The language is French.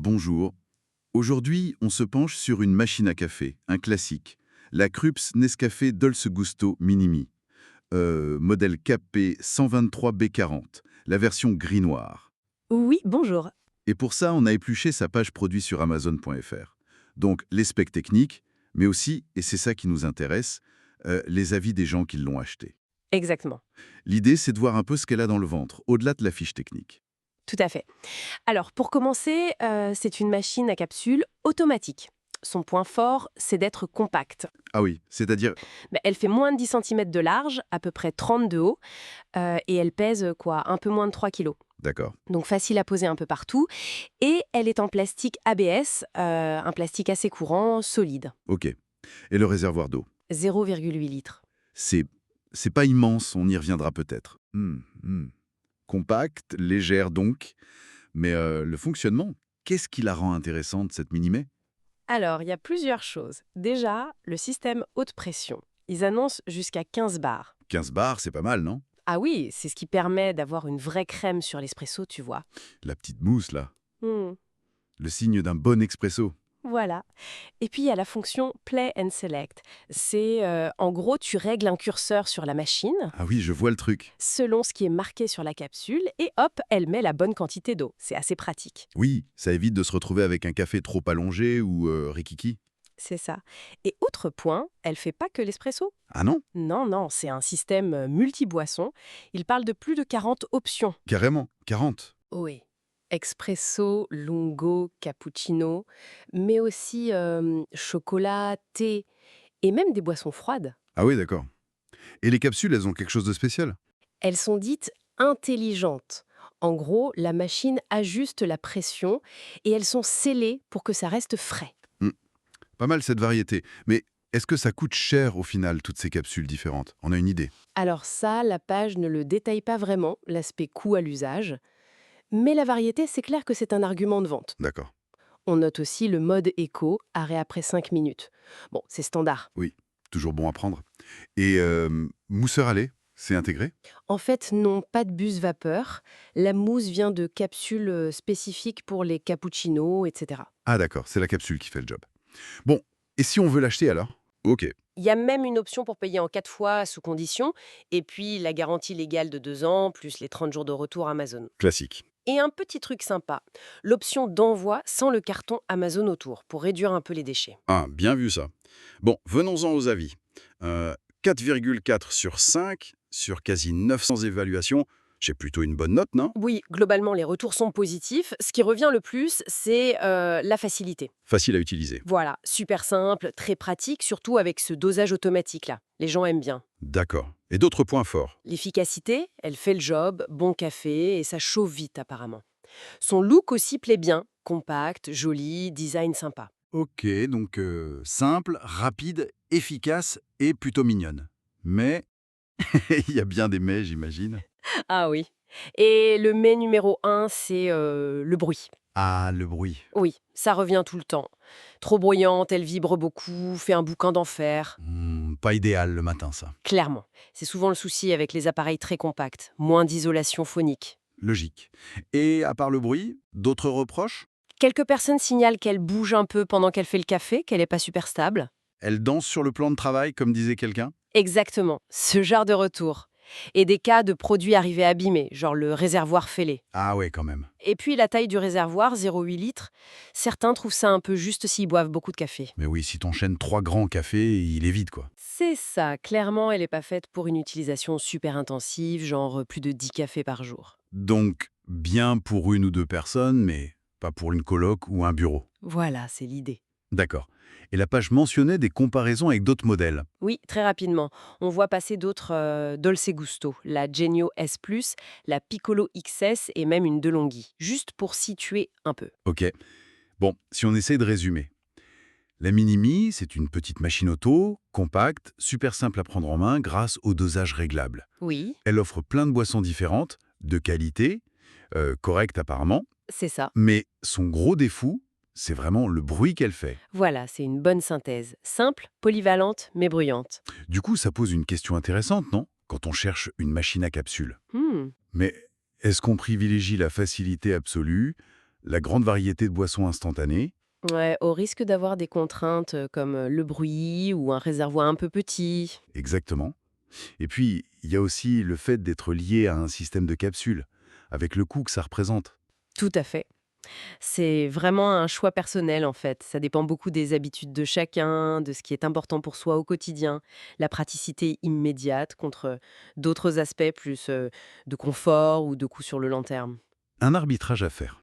bonjour. Aujourd'hui, on se penche sur une machine à café, un classique, la Krups Nescafé Dolce Gusto Minimi, modèle KP 123B40, la version gris-noir. Oui, bonjour. Et pour ça, on a épluché sa page produit sur Amazon.fr. Donc, les specs techniques, mais aussi, et c'est ça qui nous intéresse, les avis des gens qui l'ont acheté. Exactement. L'idée, c'est de voir un peu ce qu'elle a dans le ventre, au-delà de la fiche technique. Tout à fait. Alors, pour commencer, c'est une machine à capsule automatique. Son point fort, c'est d'être compacte. Ah oui, c'est-à-dire... Elle fait moins de 10 cm de large, à peu près 30 de haut, et elle pèse un peu moins de 3 kilos. D'accord, Donc facile à poser un peu partout. Et elle est en plastique ABS, un plastique assez courant, solide. ok. Et le réservoir d'eau? 0,8 litres. C'est... c'est pas immense, on y reviendra peut-être. Compacte, légère donc, mais le fonctionnement, qu'est-ce qui la rend intéressante, cette Minimay? Alors, il y a plusieurs choses. Déjà, le système haute pression. Ils annoncent jusqu'à 15 bars. 15 bars, c'est pas mal, non? Ah oui, c'est ce qui permet d'avoir une vraie crème sur l'espresso, tu vois. La petite mousse, là, Hmm, le signe d'un bon expresso. voilà. Et puis il y a la fonction Play and Select. C'est, en gros, tu règles un curseur sur la machine, Ah oui, je vois le truc. selon ce qui est marqué sur la capsule, et hop, elle met la bonne quantité d'eau. C'est assez pratique. Oui, ça évite de se retrouver avec un café trop allongé ou rikiki. C'est ça. Et autre point, elle fait pas que l'espresso. Ah non? Non, non, c'est un système multi-boisson. Il parle de plus de 40 options. Carrément, 40. Oui. Expresso, lungo, cappuccino, mais aussi chocolat, thé et même des boissons froides. Ah oui, d'accord. Et les capsules, elles ont quelque chose de spécial? Elles sont dites intelligentes. En gros, la machine ajuste la pression et elles sont scellées pour que ça reste frais. Hmm, pas mal cette variété. Mais est-ce que ça coûte cher au final, toutes ces capsules différentes? On a une idée. Alors ça, la page ne le détaille pas vraiment, l'aspect coût à l'usage. Mais la variété, c'est clair que c'est un argument de vente. D'accord. On note aussi le mode éco, arrêt après 5 minutes. Bon, c'est standard. Oui, toujours bon à prendre. Et mousseur à lait, c'est intégré? En fait, non, pas de buse vapeur. La mousse vient de capsules spécifiques pour les cappuccinos, etc. Ah d'accord, c'est la capsule qui fait le job. Bon, et si on veut l'acheter alors? Ok, Il y a même une option pour payer en 4 fois sous condition, et puis la garantie légale de 2 ans, plus les 30 jours de retour Amazon. classique. Et un petit truc sympa, l'option d'envoi sans le carton Amazon autour, pour réduire un peu les déchets. Ah, bien vu ça. Bon, venons-en aux avis. 4,4 sur 5, sur quasi 900 évaluations, j'ai plutôt une bonne note, non? Oui, globalement, les retours sont positifs. Ce qui revient le plus, c'est la facilité. Facile à utiliser. Voilà, super simple, très pratique, surtout avec ce dosage automatique-là. Les gens aiment bien. D'accord. Et d'autres points forts? L'efficacité, elle fait le job, bon café, et ça chauffe vite apparemment. Son look aussi plaît bien, compact, joli, design sympa. Ok, donc simple, rapide, efficace et plutôt mignonne. Mais, il y a bien des mais, j'imagine. Ah oui. Et le mais numéro un, c'est le bruit. Ah, le bruit. Oui, ça revient tout le temps. Trop bruyante, elle vibre beaucoup, fait un boucan d'enfer. Pas idéal le matin, ça. Clairement. C'est souvent le souci avec les appareils très compacts. Moins d'isolation phonique. Logique. Et à part le bruit, d'autres reproches? Quelques personnes signalent qu'elle bouge un peu pendant qu'elle fait le café, qu'elle n'est pas super stable. Elle danse sur le plan de travail, comme disait quelqu'un? Exactement, ce genre de retour. Et des cas de produits arrivés abîmés, genre le réservoir fêlé. Ah ouais, quand même. Et puis la taille du réservoir, 0,8 litres, certains trouvent ça un peu juste s'ils boivent beaucoup de café. Mais oui, si t'enchaînes 3 grands cafés, il est vide, quoi. C'est ça, clairement, elle n'est pas faite pour une utilisation super intensive, genre plus de 10 cafés par jour. Donc, bien pour une ou deux personnes, mais pas pour une coloc ou un bureau. Voilà, c'est l'idée. D'accord. Et la page mentionnait des comparaisons avec d'autres modèles. Oui, très rapidement. On voit passer d'autres Dolce Gusto, la Genio S+, la Piccolo XS et même une DeLonghi, juste pour situer un peu. Ok. Bon, si on essaye de résumer. La Minimi, c'est une petite machine auto, compacte, super simple à prendre en main grâce au dosage réglable. Oui, Elle offre plein de boissons différentes, de qualité, correctes apparemment, c'est ça. mais son gros défaut, c'est vraiment le bruit qu'elle fait. Voilà, c'est une bonne synthèse. Simple, polyvalente, mais bruyante. Du coup, ça pose une question intéressante, non? Quand on cherche une machine à capsule. Hmm. Mais est-ce qu'on privilégie la facilité absolue, La grande variété de boissons instantanées. Ouais, au risque d'avoir des contraintes comme le bruit ou un réservoir un peu petit. Exactement. Et puis, il y a aussi le fait d'être lié à un système de capsules, avec le coût que ça représente. Tout à fait. C'est vraiment un choix personnel en fait. Ça dépend beaucoup des habitudes de chacun, de ce qui est important pour soi au quotidien. La praticité immédiate contre d'autres aspects plus de confort ou de coût sur le long terme. Un arbitrage à faire.